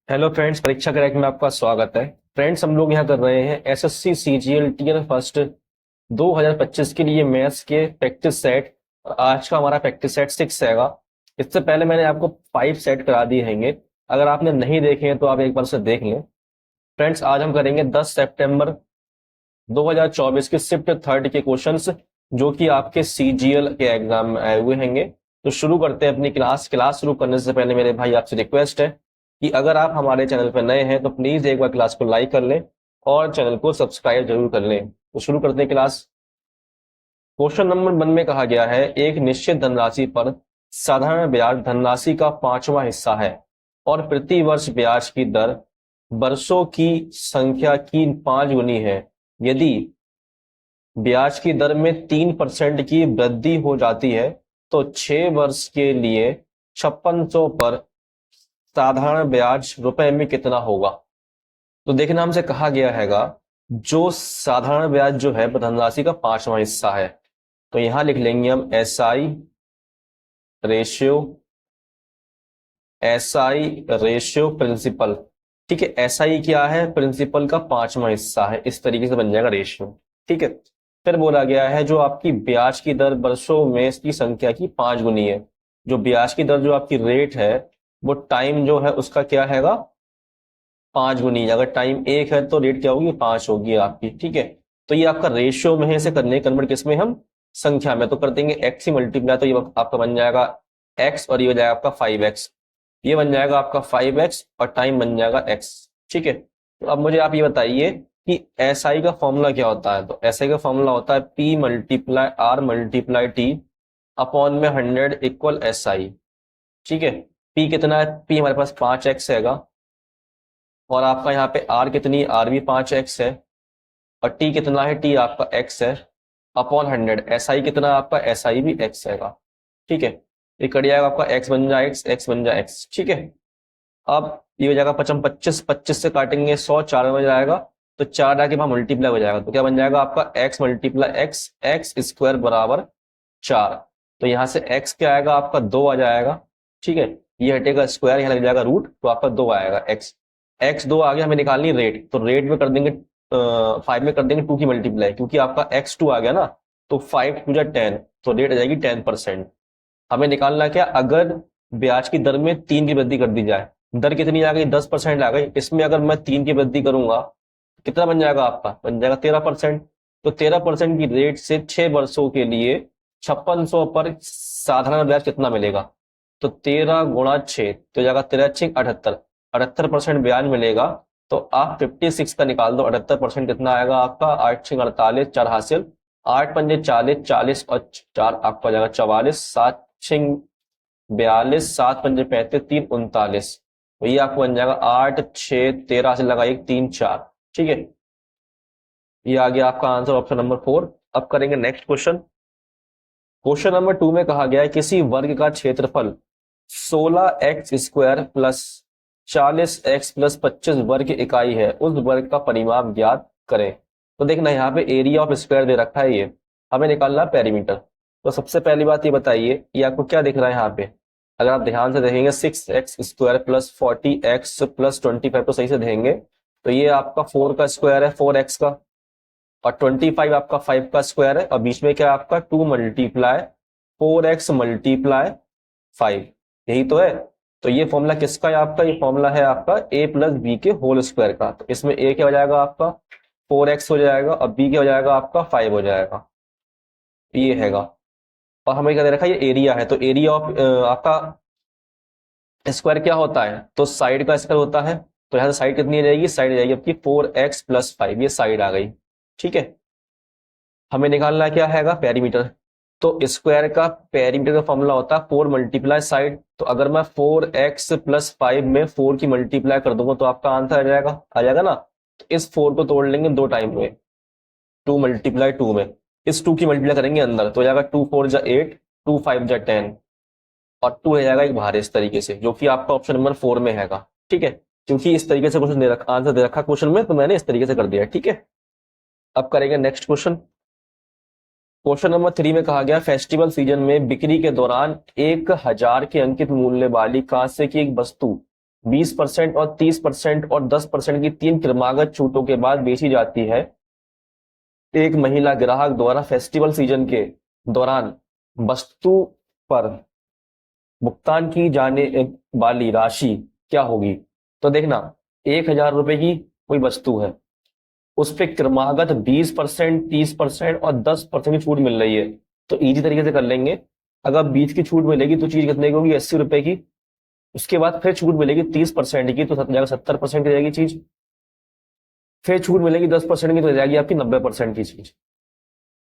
Hello friends, परीक्षा crack में आपका स्वागत है। फ्रेंड्स, हम लोग यहाँ कर रहे हैं एसएससी सीजीएल टीयर फर्स्ट 2025 के लिए मैथ्स के प्रैक्टिस सेट। और आज का हमारा प्रैक्टिस सेट 6 रहेगा। इससे पहले मैंने आपको 5 सेट करा दिए हैंगे। अगर आपने नहीं देखे हैं तो आप एक बार से देख लें। फ्रेंड्स, आज हम करेंगे 10 सितंबर 2024 के शिफ्ट थर्ड के क्वेश्चंस, जो कि आपके सीजीएल के एग्जाम में आए हुए हैंगे। तो शुरू करते हैं अपनी क्लास शुरू करने से पहले मेरे भाई आपसे रिक्वेस्ट है कि अगर आप हमारे चैनल पर नए हैं तो प्लीज एक बार क्लास को लाइक कर लें और चैनल को सब्सक्राइब जरूर कर लें। तो शुरू करते हैं क्लास। क्वेश्चन नंबर 1 में कहा गया है, एक निश्चित धनराशि पर साधारण ब्याज धनराशि का 5वां हिस्सा है और प्रति वर्ष ब्याज की दर वर्षों की संख्या की 5 गुनी है। यदि ब्याज की दर में 3% की वृद्धि हो जाती है तो 6 वर्ष के लिए 5600 पर साधारण ब्याज रुपए में कितना होगा। तो देखना, हमसे कहा गया हैगा जो साधारण ब्याज जो है धनराशि का 5वां हिस्सा है। तो यहां लिख लेंगे हम रेशियो एसआई रेशियो प्रिंसिपल। ठीक है, एसआई क्या है? प्रिंसिपल का 5वां हिस्सा है। इस तरीके से बन जाएगा रेशियो। ठीक है, फिर बोला गया है जो आपकी ब्याज की दर वर्षों में इसकी संख्या की 5 गुनी है। जो ब्याज की दर जो आपकी रेट है वो टाइम जो है उसका क्या हैगा? 5 गुनी। अगर टाइम 1 है तो रेट क्या होगी? 5 होगी आपकी। ठीक है, तो ये आपका रेशियो में है, इसे करने कन्वर्ट किस में? हम संख्या में। तो कर देंगे एक्स ही मल्टीप्लाई, तो ये आपका बन जाएगा एक्स और ये हो जाएगा आपका 5x। ये बन जाएगा आपका 5x और टाइम बन जाएगा x। ठीक है, तो अब मुझे आप ये बताइए कि SI का फॉर्मूला क्या होता है। तो SI का फॉर्मूला होता है P multiply R multiply T upon में 100 इक्वल SI। ठीक है, P कितना है? P हमारे पास 5x हैगा और आपका यहाँ पे R कितनी? R भी 5x है और T कितना है? T आपका x है अपॉन 100। SI कितना है आपका? SI भी x हैगा। ठीक है, ये कट जाएगा आपका x बन जाए x बन जाए x। ठीक है, अब ये हो जाएगा 25 25 से काटेंगे 100, 4 में जाएगा तो 4 आके वहां मल्टीप्लाई हो जाएगा। तो क्या बन जाएगा आपका x मल्टीप्लाई x स्क्वायर बराबर 4। तो यहाँ से x क्या आएगा आपका? 2 आ जाएगा। ठीक है, ये हटेगा स्क्वायर, यहाँ लग जाएगा रूट, तो आपका 2 आएगा। x 2 आ गया, हमें निकालनी रेट। तो रेट में कर देंगे 5 में कर देंगे 2 की मल्टीप्लाई, क्योंकि आपका x 2 आ गया ना। तो 5 2 जा 10, तो रेट आ जाएगी 10%। हमें निकालना क्या? अगर ब्याज की दर में 3 की वृद्धि कर दी जाए, दर कितनी आ गई? 10% आ गई। इसमें अगर मैं 3 की वृद्धि करूंगा कितना बन जाएगा आपका? बन जाएगा 13%। तो 13% की रेट से 6 वर्षों के लिए 5600 पर साधारण ब्याज कितना मिलेगा? तो 13 गुणा 6 तो जाएगा 13 6 78, 78% ब्याज मिलेगा। तो आप 56 का निकाल दो, 78% कितना आएगा आपका? 8 6 48, 4 हासिल, 8 पंजे 40, 40 और 4 आपका जाएगा 44, 7 6 42, 7 पंजे 35, 3 39। तो ये आपको बन जाएगा 8 6 13 से लगाइए 3 4। ठीक है, ये आ गया आपका आंसर, ऑप्शन नंबर 4। अब करेंगे नेक्स्ट क्वेश्चन। क्वेश्चन नंबर 2 में कहा गया है किसी वर्ग का क्षेत्रफल 16x square plus 40x plus 25 वर्ग इकाई है, उस वर्ग का परिमाप ज्ञात करें। तो देखना, यहाँ पे एरिया ऑफ स्क्वायर दे रखा है, ये हमें निकालना पेरीमीटर। तो सबसे पहली बात ये बताइए, ये आपको क्या दिख रहा है यहाँ पे? अगर आप ध्यान से देखेंगे 6x square plus 40x plus 25, तो सही से देखेंगे तो ये आपका 4 का स्क्वायर है, 4x का, और 25 आपका 5 का स्क्वायर है, और बीच में क्या आपका 2 मल्टीप्लाई 4x मल्टीप्लाई 5, यही तो है। तो ये फॉर्मूला किसका है आपका? ये फॉर्मूला है आपका a प्लस बी के होल स्क्वायर का। तो इसमें a क्या हो जाएगा आपका? 4x हो जाएगा और b क्या हो जाएगा आपका? 5 हो जाएगा। ये हैगा, और हमें क्या दे रखा है? ये एरिया है। तो एरिया ऑफ आपका स्क्वायर क्या होता है? तो साइड का स्क्वायर होता है। तो यहाँ से साइड कितनी आ जाएगी? साइड आ जाएगी आपकी 4x प्लस 5, ये साइड आ गई। ठीक है, हमें निकालना क्या हैगा? पेरीमीटर। तो स्क्वायर का पेरीमीटर का फॉर्मूला होता है 4 मल्टीप्लाई साइड। तो अगर मैं 4x प्लस 5 में 4 की मल्टीप्लाई कर दूंगा तो आपका आंसर आ जाएगा ना। तो इस 4 को तोड़ लेंगे 2 टाइम में, 2 मल्टीप्लाई 2 में, इस 2 की मल्टीप्लाई करेंगे अंदर, तो हो जाएगा 2 4 जा 8, 2 5 जा 10, और 2 हो जाएगा एक बाहर इस तरीके से, जो कि आपका ऑप्शन नंबर 4 में हैगा। ठीक है, क्योंकि इस तरीके से क्वेश्चन दे रखा, आंसर दे रखा क्वेश्चन में, तो मैंने इस तरीके से कर दिया। ठीक है, अब करेंगे नेक्स्ट क्वेश्चन। क्वेश्चन नंबर 3 में कहा गया फेस्टिवल सीजन में बिक्री के दौरान 1000 के अंकित मूल्य वाली कांस्य की एक वस्तु 20% और 30% और 10% की 3 क्रमागत छूटों के बाद बेची जाती है। एक महिला ग्राहक द्वारा फेस्टिवल सीजन के दौरान वस्तु पर भुगतान की जाने वाली राशि क्या होगी? तो देखना, 1,000 रुपए की कोई वस्तु है, उस पे क्रमागत 20%, 30% और 10% की छूट मिल रही है। तो इजी तरीके से कर लेंगे। अगर 20 की छूट मिलेगी तो चीज कितने की होगी? 80 रुपए की। उसके बाद फिर छूट मिलेगी 30% की, तो 70% की जाएगी चीज। फिर छूट मिलेगी 10% की, तो जाएगी आपकी 90% की चीज।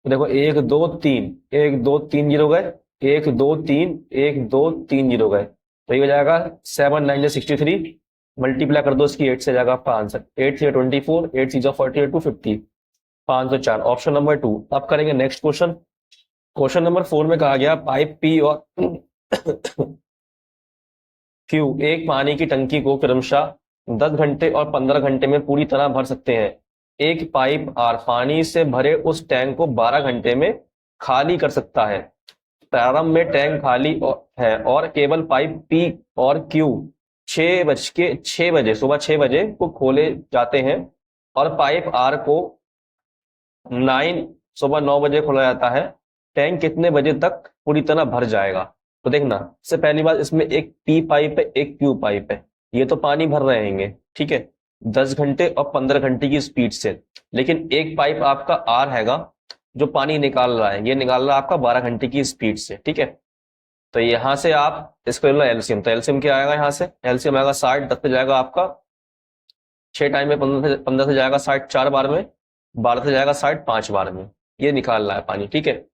तो देखो, 1 2 3, 1 2 3 जीरो गए, 1 2 3, 1 2 3 जीरो गए, तो ये हो जाएगा 7 9 63। मल्टीप्लाई कर दो इसकी 8 से, जाएगा आपका आंसर 8 3 24, 8 6 48 टू 50, 504। Option number 2। अब करेंगे नेक्स्ट क्वेश्चन। क्वेश्चन नंबर 4 में कहा गया पाइप पी और क्यू एक पानी की टंकी को क्रमशः 10 घंटे और 15 घंटे में पूरी तरह भर सकते हैं। एक पाइप आर पानी से भरे उस टैंक को 12 घंटे में खाली कर सकता है। प्रारंभ में टैंक खाली है और केवल पाइप पी और क्यू 6 बजे सुबह 6 बजे को खोले जाते हैं और पाइप आर को 9 सुबह 9 बजे खोला जाता है। टैंक कितने बजे तक पूरी तरह भर जाएगा? तो देखना, सबसे पहली बात, इसमें एक पी पाइप है, एक क्यू पाइप है। ये तो पानी भर रहे हैं, ठीक है, 10 घंटे और 15 घंटे की स्पीड से। लेकिन एक पाइप आपका आर हैगा जो पानी निकाल रहा है, ये निकाल रहा है आपका 12 घंटे की स्पीड से, ठीक है। तो यहां से आप इसको ले लो एलसीएम। तो एलसीएम क्या आएगा? यहाँ से एलसीएम आएगा 60, 10 पे जाएगा आपका 6 टाइम में, 15 से जाएगा 60 4 बार में, 12 से जाएगा 60 5 बार में। ये निकाल रहा है पानी, ठीक है।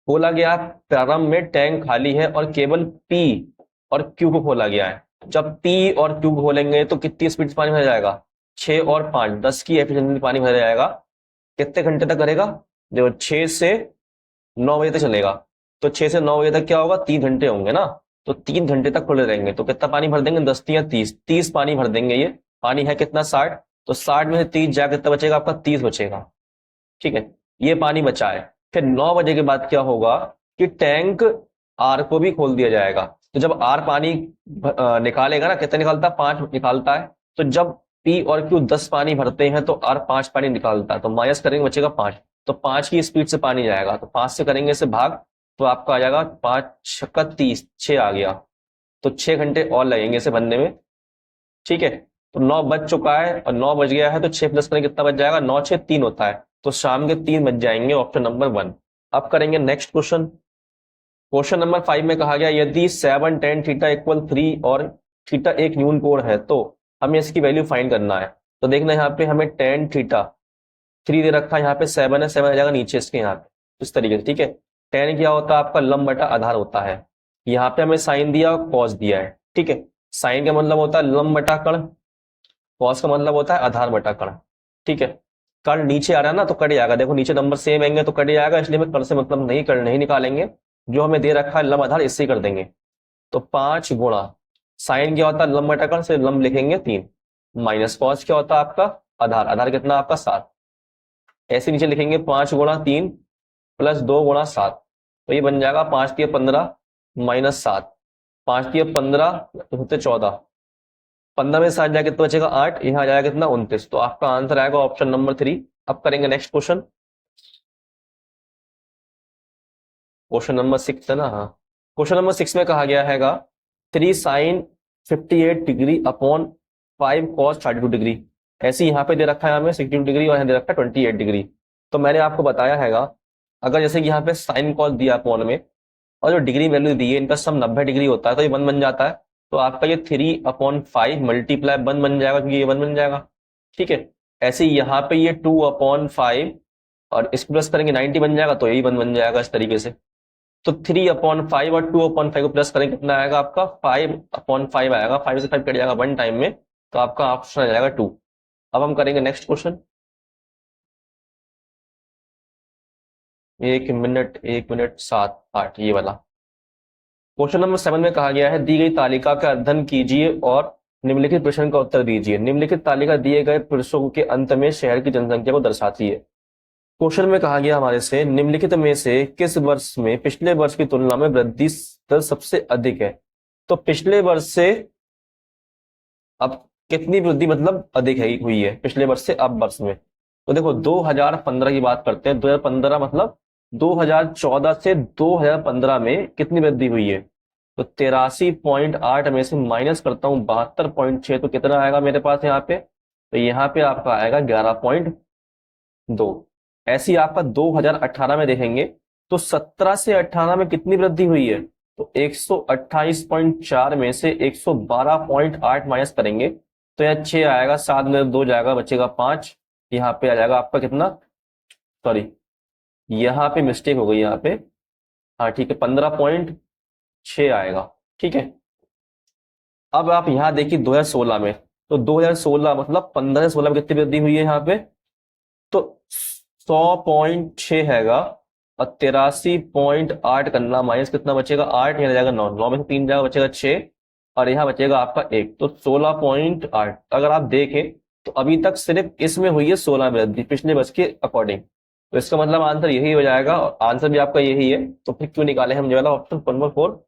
बोला गया प्रारंभ में टैंक खाली है और केवल पी और क्यू को खोला गया है। जब पी और क्यू को खोलेंगे तो कितनी स्पीड से पानी भर जाएगा? 6 और 5, 10 की एफिशिएंसी पानी भर जाएगा। कितने घंटे तक करेगा? देखो, 6 से 9 बजे तक चलेगा। तो 6 से 9 बजे तक क्या होगा? 3 घंटे होंगे ना। तो 3 घंटे तक खुले रहेंगे। तो कितना पानी भर देंगे? 10 या 30, 30 पानी भर देंगे। ये पानी है कितना? 60। तो 60 में से 30 जाकर कितना बचेगा आपका? 30 बचेगा, ठीक है। ये पानी बचा है। फिर 9 बजे के बाद क्या होगा कि टैंक आर को भी खोल दिया जाएगा। तो जब आर पानी निकालेगा ना, कितना निकालता है? 5 निकालता है। तो जब पी और क्यू 10 पानी भरते हैं तो आर 5 पानी निकालता है। तो माइनस करेंगे, बचेगा 5। तो 5 की स्पीड से पानी जाएगा। तो 5 से करेंगे इसे भाग, तो आपका आ जाएगा 5 का 30, 6 आ गया। तो 6 घंटे और लगेंगे इसे बनने में, ठीक है। तो 9 बज चुका है और 9 बज गया है, तो 6 प्लस करें कितना बच जाएगा? 9 6 3 होता है। तो शाम के 3 बज जाएंगे। Option number 1। अब करेंगे नेक्स्ट क्वेश्चन। क्वेश्चन नंबर 5 में कहा गया यदि 7 tan थीटा इक्वल 3 और थीटा एक न्यून कोण है तो हमें इसकी वैल्यू फाइंड करना है। तो देखना, यहाँ पे हमें tan थीटा 3 दे रखा है, यहाँ पे 7 है, 7 आ जाएगा नीचे इसके, यहाँ पे इस तरीके से, ठीक है। tan क्या होता है आपका? लंब बटा आधार होता है। यहाँ पे हमें साइन दिया और कॉस दिया है, ठीक है। साइन का मतलब होता है लंब बटा कर्ण, कॉस का मतलब होता है आधार बटा कर्ण, ठीक है। कर्ण नीचे आ रहा है ना, तो कट जाएगा। देखो, नीचे नंबर सेम आएंगे तो कट जाएगा, इसलिए मैं कर्ण से मतलब नहीं, कर्ण नहीं निकालेंगे। जो हमें दे रखा है लंब आधार, इससे ही कर देंगे। तो 5 गुणा साइन क्या होता है? लंब बटा कर्ण, से लंब लिखेंगे 3, माइनस कॉस क्या होता है आपका? आधार, आधार कितना आपका? 7। ऐसे नीचे लिखेंगे 5 गुणा 3 प्लस 2 गुणा 7। तो ये बन जाएगा 5 3 15 माइनस 7, 5 3 15 तो होते 14, 15 में 7 जाए कितना बचेगा? 8, यहाँ आ जाएगा कितना? 29। तो आपका आंसर आएगा ऑप्शन नंबर 3। अब करेंगे नेक्स्ट क्वेश्चन। क्वेश्चन नंबर 6 है ना? हाँ। क्वेश्चन नंबर 6 में कहा गया हैगा 3 sine 58 degree upon 5 cos 32 degree. ऐसे यहाँ पे दे रखा है हमें 62 डिग्री और यहाँ दे रखा है 28 डिग्री। तो मैंने आपको बताया हैगा, अगर जैसे कि यहाँ पे साइन कॉस दिया अपॉन में और जो डिग्री वैल्यू दी है, इनका सम 90 डिग्री होता है, तो ये 1 बन जाता है। तो आपका ये 3/5 मल्टीप्लाई 1 बन जाएगा, क्योंकि ये 1 बन जाएगा, ठीक है। ऐसे ही यहाँ पे ये 2/5 और इसको प्लस करेंगे 90 बन जाएगा, तो यही 1 बन जाएगा इस तरीके से। तो 3/5 और 2/5 को प्लस करेंगे, कितना आएगा आपका? 5/5 आएगा। 5 से 5 कट जाएगा 1 टाइम में, तो आपका ऑप्शन आ जाएगा 2। अब हम करेंगे नेक्स्ट क्वेश्चन। 1 मिनट 7 8, ये वाला क्वेश्चन नंबर 7 में कहा गया है दी गई तालिका का अध्ययन कीजिए और निम्नलिखित प्रश्न का उत्तर दीजिए। निम्नलिखित तालिका दिए गए पुरुषों के अंत में शहर की जनसंख्या को दर्शाती है। क्वेश्चन में कहा गया हमारे से निम्नलिखित में से किस वर्ष में पिछले वर्ष की तुलना में वृद्धि दर सबसे अधिक है? तो पिछले वर्ष से अब कितनी वृद्धि मतलब अधिक है हुई है पिछले वर्ष से अब वर्ष में? तो देखो 2015 की बात करते हैं। 2015 मतलब 2014 से 2015 में कितनी वृद्धि हुई है? तो 83.8 में से माइनस करता हूं 72.6, तो कितना आएगा मेरे पास यहाँ पे? तो यहाँ पे आपका आएगा 11.2। ऐसे ही आपका 2018 में देखेंगे तो 17 से 18 में कितनी वृद्धि हुई है? तो 128.4 में से 112.8 माइनस करेंगे तो यह 6 आएगा, 7 में 2 जाएगा, बचेगा 5। यहाँ पे आ जाएगा आपका कितना, सॉरी यहाँ पे मिस्टेक हो गई यहाँ पे, हाँ ठीक है 15.6 आएगा। ठीक है, अब आप यहाँ देखिए 2016 में, तो 2016 मतलब 15 से 16 में कितनी वृद्धि हुई है यहाँ पे? तो 100.6 हैगा, और 83.8 करना, माइनस कितना बचेगा 8, यहाँ जाएगा 9, 9 में से 3 जाएगा, बचेगा 6, और यहाँ बचेगा आपका 1, तो 16.8। अगर आप देखें तो अभी तक सिर्फ इसमें हुई है 16 वृद्धि पिछले वर्ष के अकॉर्डिंग। तो इसका मतलब आंसर यही हो जाएगा, और आंसर भी आपका यही है, तो फिर क्यों निकाले हम ये वाला ऑप्शन नंबर 4।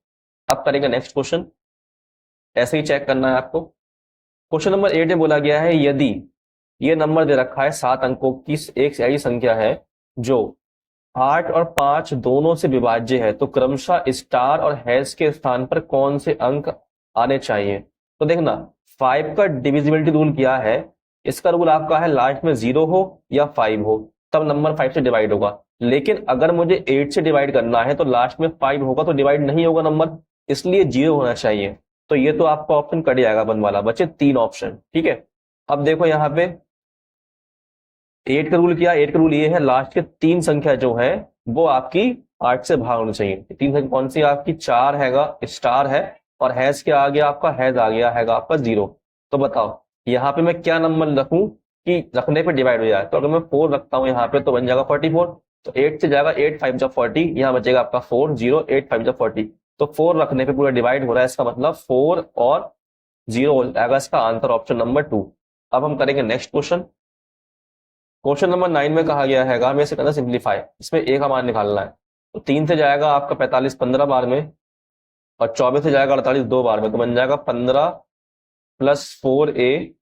अब करेंगे नेक्स्ट क्वेश्चन, ऐसे ही चेक करना है आपको। क्वेश्चन नंबर 8 में बोला गया है यदि ये नंबर दे रखा है 7 अंकों की एक ऐसी संख्या है जो 8 और 5 दोनों से विभाज्य है, तो क्रमशः स्टार और हैश के स्थान पर कौन से अंक आने चाहिए? तो देखना 5 का डिविजिबिलिटी रूल क्या है, इसका रूल आपका है लास्ट में 0 हो या 5 हो तब नंबर 5 से डिवाइड होगा। लेकिन अगर मुझे 8 से डिवाइड करना है तो लास्ट में 5 होगा तो डिवाइड नहीं होगा नंबर, इसलिए 0 होना चाहिए। तो ये तो आपका ऑप्शन कट जाएगा वन वाला, बचे 3 ऑप्शन। ठीक है, अब देखो यहाँ पे 8 का रूल क्या है? 8 का रूल ये है लास्ट के 3 संख्या जो है वो आपकी 8 से भाग होनी चाहिए। 3 संख्या कौन सी आपकी? 4 हैगा, स्टार है, और हैश क्या आ गया आपका? हैज आ गया हैगा आपका 0। तो बताओ यहाँ पे मैं क्या नंबर रखूं कि रखने पे डिवाइड हो जाए? तो अगर मैं 4 रखता हूं यहाँ पे तो बन जाएगा 44। तो 8 से जाएगा 8 5 जा 40, यहाँ बचेगा आपका 4, 0 8 5 जा 40। तो 4 रखने पे पूरा डिवाइड हो रहा है, इसका मतलब 4 और 0 हो जाएगा इसका आंसर ऑप्शन नंबर 2। अब हम करेंगे नेक्स्ट क्वेश्चन। क्वेश्चन नंबर 9 में कहा गया है हमें इसे करना सिंप्लीफाई, इसमें एक का मान निकालना है। तो 3 से जाएगा आपका 45 15 बार में, और 24 से जाएगा 48 2 बार में, तो बन जाएगा 15 plus 4a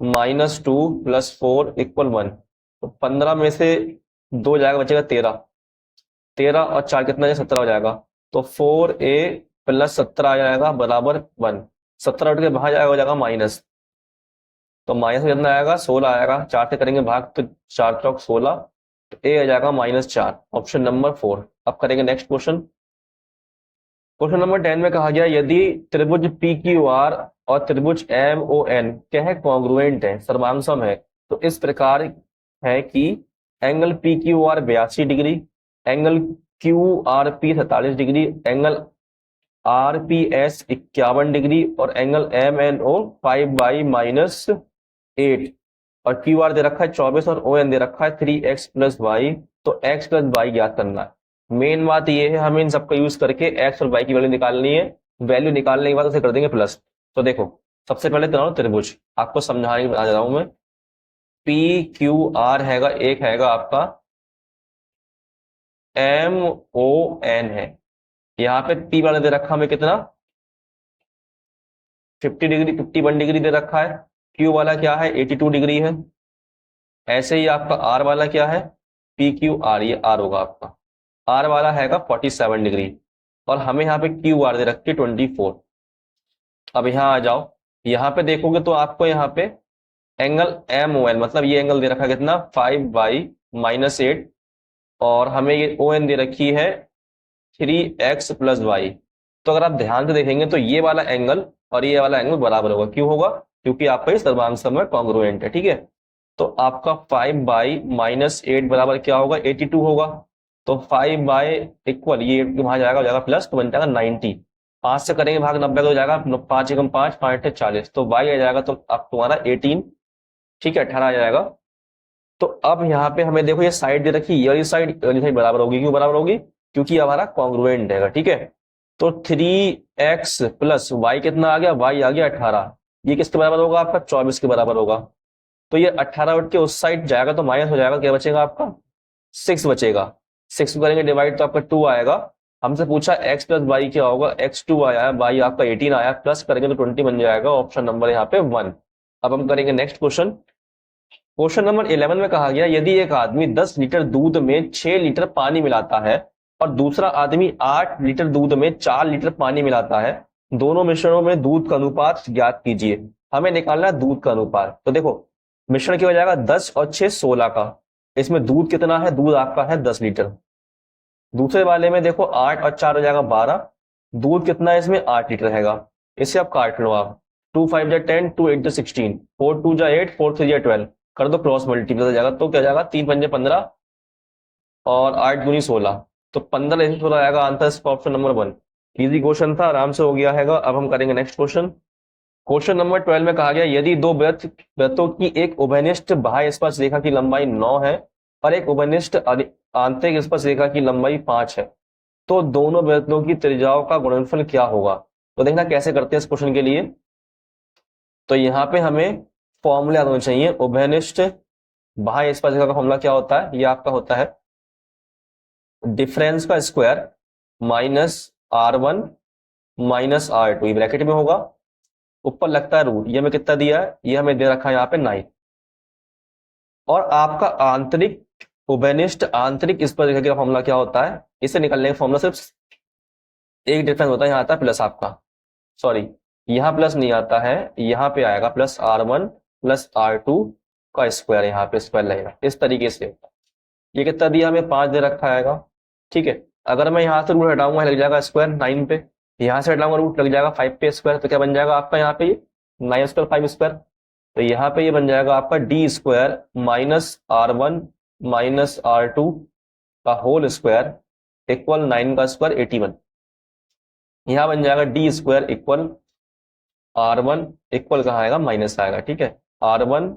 minus 2 plus 4 equal 1। तो 15 में से 2 जाएगा, बचेगा 13, 13 और 4 कितना है? 17 हो जाएगा। तो 4a प्लस 17 आ जाएगा बराबर 1। 17 उठ के बाहर जाएगा, हो जाएगा माइनस, तो माइनस कितना आएगा? 16 आएगा। 4 से करेंगे भाग तो 4 चौक 16, तो ए आ जाएगा -4, ऑप्शन नंबर 4। अब करेंगे नेक्स्ट क्वेश्चन। क्वेश्चन नंबर 10 में कहा गया यदि त्रिभुज पी क्यू आर और त्रिभुज एम ओ एन क्या है? कॉन्ग्रुएंट है, सर्वांसम है। तो इस प्रकार है कि angle P Q R 82 degree, angle Q R P 47 degree, angle R P S 51 degree, और एंगल एम एन ओ 5/-8, और क्यू आर दे रखा है 24 और ओ एन दे रखा है 3x + y। तो x + y ज्ञात करना है। मेन बात ये है हमें इन सबका यूज करके x और y की वैल्यू निकालनी है। वैल्यू निकालने के बाद उसे कर देंगे प्लस। तो देखो सबसे पहले त्रिभुज आपको समझाने बता रहा हूं मैं। पी क्यू आर हैगा, एक हैगा आपका एम ओ एन है। यहाँ पे पी वाला दे रखा हमें कितना? 50 डिग्री, 51 डिग्री दे रखा है। क्यू वाला क्या है? 82 डिग्री है। ऐसे ही आपका आर वाला क्या है? पी क्यू आर, ये आर होगा आपका। आर वाला हैगा 47 डिग्री, और हमें यहाँ पे क्यू आर दे रखी है 24। अब यहाँ आ जाओ, यहाँ पे देखोगे तो आपको यहाँ पे एंगल एम ओ एन मतलब ये एंगल दे रखा है कितना? 5/-8, और हमें ये ओ एन दे रखी है 3x + y। तो अगर आप ध्यान से देखेंगे तो ये वाला एंगल और ये वाला एंगल बराबर होगा। क्यों होगा? क्योंकि आपका इस सर्वांसम में कॉन्ग्रुएंट है। ठीक है, तो आपका 5/-8 बराबर क्या होगा? 82 होगा। तो 5 इक्वल ये वहां जाएगा, हो जाएगा प्लस, तो बन जाएगा 90। 5 से करेंगे भाग 90 का हो जाएगा 5 एकम 5, 5 40, तो y आ जाएगा तो अब तुम्हारा 18, ठीक है 18 आ जाएगा। तो अब यहाँ पे हमें देखो ये साइड दे रखी, ये साइड बराबर होगी। क्यों बराबर होगी? क्योंकि हमारा कॉन्ग्रुएंट है। ठीक है, तो 3x + y कितना आ गया? y आ गया 18। ये किसके बराबर होगा? आपका 24 के बराबर होगा। तो ये 18 उठ के उस साइड जाएगा तो माइनस हो जाएगा, क्या बचेगा आपका? 6 बचेगा। 6 को करेंगे डिवाइड तो आपका 2 आएगा, हमसे पूछा x प्लस वाई क्या होगा, x2 आया है, y आपका 18 आया, प्लस करेंगे तो 20 बन जाएगा, ऑप्शन नंबर यहाँ पे 1। अब हम करेंगे नेक्स्ट क्वेश्चन। क्वेश्चन नंबर 11 में कहा गया यदि एक आदमी 10 लीटर दूध में 6 लीटर पानी मिलाता है और दूसरा आदमी 8 लीटर दूध में 4 लीटर पानी मिलाता है, दोनों मिश्रणों में दूध का अनुपात ज्ञात कीजिए। हमें निकालना है दूध का अनुपात। तो देखो मिश्रण क्या हो जाएगा, 10 और 6 16 का। इसमें दूध कितना है, दूध आपका है 10 लीटर। दूसरे वाले में देखो 8 और 4 हो जाएगा 12। दूध कितना है इसमें, 8 लीटर रहेगा। इसे आप काट लो आप, 2 5 जा 10, 2 8 जा 16, 4 2 जा 8, 4 3 जा 12, कर दो क्रॉस मल्टीप्लाई हो जाएगा। तो क्या जाएगा, 3 5 15 और 8 दूनी 16, तो 15 इसमें 16 आएगा आंसर इसका ऑप्शन नंबर 1। इजी क्वेश्चन था, आराम से हो गया है। अब हम करेंगे नेक्स्ट क्वेश्चन। क्वेश्चन नंबर 12 में कहा गया यदि दो वृत्तों की एक उभयनिष्ठ बाह्य स्पर्श रेखा की लंबाई 9 है और एक उभयनिष्ठ आंतरिक स्पर्श रेखा की लंबाई 5 है, तो दोनों वृत्तों की त्रिज्याओं का गुणनफल क्या होगा। तो देखना कैसे करते हैं इस क्वेश्चन के लिए। तो यहाँ पे हमें फॉर्मूला याद होना चाहिए। उभयनिष्ठ बाह्य स्पर्श रेखा का फॉर्मूला क्या होता है, ये आपका होता है डिफरेंस का square minus R1 minus R2, bracket में होगा, ऊपर लगता है रूट। ये हमें कितना दिया है, ये हमें दे रखा है यहाँ पे 9। और आपका आंतरिक उभयनिष्ठ आंतरिक स्पर्श रेखा का फॉर्मूला क्या होता है, इसे निकलने का फॉर्मूला सिर्फ एक डिफरेंस होता है, यहाँ आता है प्लस आपका, सॉरी यहाँ प्लस नहीं आता है, यहाँ पे आएगा प्लस R1 प्लस R2 का स्क्वायर, यहाँ पे स्क्वायर लगेगा इस तरीके से। ये कितना दिया हमें, 5 दे रखा आएगा, ठीक है। अगर मैं यहाँ से रूट हटाऊंगा लग जाएगा स्क्वायर 9 पे, यहाँ से हटाऊंगा रूट लग जाएगा 5 पे स्क्वायर, तो क्या बन जाएगा आपका यहाँ पे 9 स्क्वायर 5 स्क्वायर। तो यहाँ पे ये बन जाएगा आपका D square minus R1 minus R2 का होल स्क्वायर इक्वल 9 का स्क्वायर 81। यहाँ बन जाएगा D square equal R1 equal कहाँ आएगा, माइनस आएगा, ठीक है। R1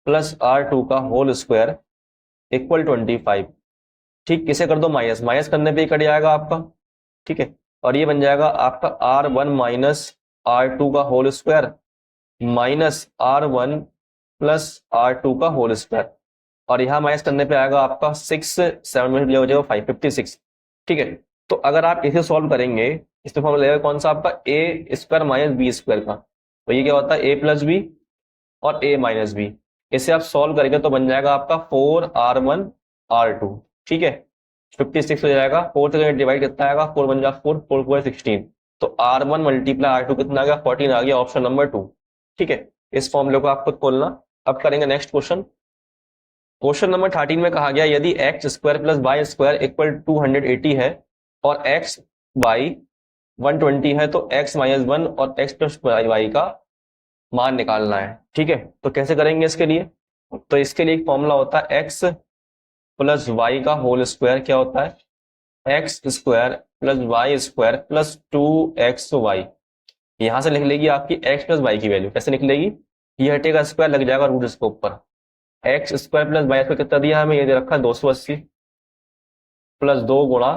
प्लस R2 का होल स्क्वायर इक्वल 25, ठीक। किसे कर दो माइनस, माइनस करने पे ही कट जाएगा आपका, ठीक है। और ये बन जाएगा आपका R1 माइनस R2 का whole square minus R1 plus R2 का होल स्क्वायर, और यहाँ माइनस करने पे आएगा आपका 6 7 में हो जाएगा 556, ठीक है। तो अगर आप इसे सॉल्व करेंगे, इसमें फॉर्मूला लगेगा कौन सा आपका ए स्क्वायर माइनस बी स्क्वायर का। तो ये क्या होता है, ए प्लस बी और ए माइनस बी। इसे आप सॉल्व करेंगे तो बन जाएगा आपका 4R1 R2, ठीक है। 56 हो जाएगा, 4 से डिवाइड कितना आएगा, 4 बन जाएगा 4, 4 4 16, तो R1 मल्टीप्लाई R2 कितना आ गया, 14 आ गया, ऑप्शन नंबर 2, ठीक है। इस फॉर्मूले को आप खुद खोलना। अब करेंगे नेक्स्ट क्वेश्चन। क्वेश्चन नंबर 13 में कहा गया यदि x square plus y square equal 280 है और एक्स वाई 120 है, तो एक्स माइनस 1 और एक्स प्लस वाई का मान निकालना है, ठीक है। तो कैसे करेंगे इसके लिए, तो इसके लिए एक फॉर्मूला होता है एक्स प्लस वाई का होल स्क्वायर क्या होता है, x square plus y square plus 2xy। यहां से लिख लेगी आपकी एक्स प्लस वाई की वैल्यू, कैसे निकलेगी, ये हटेगा स्क्वायर लग जाएगा रूट इसके ऊपर, x square plus y square कितना दिया हमें, ये दे रखा है 280 प्लस 2 गुणा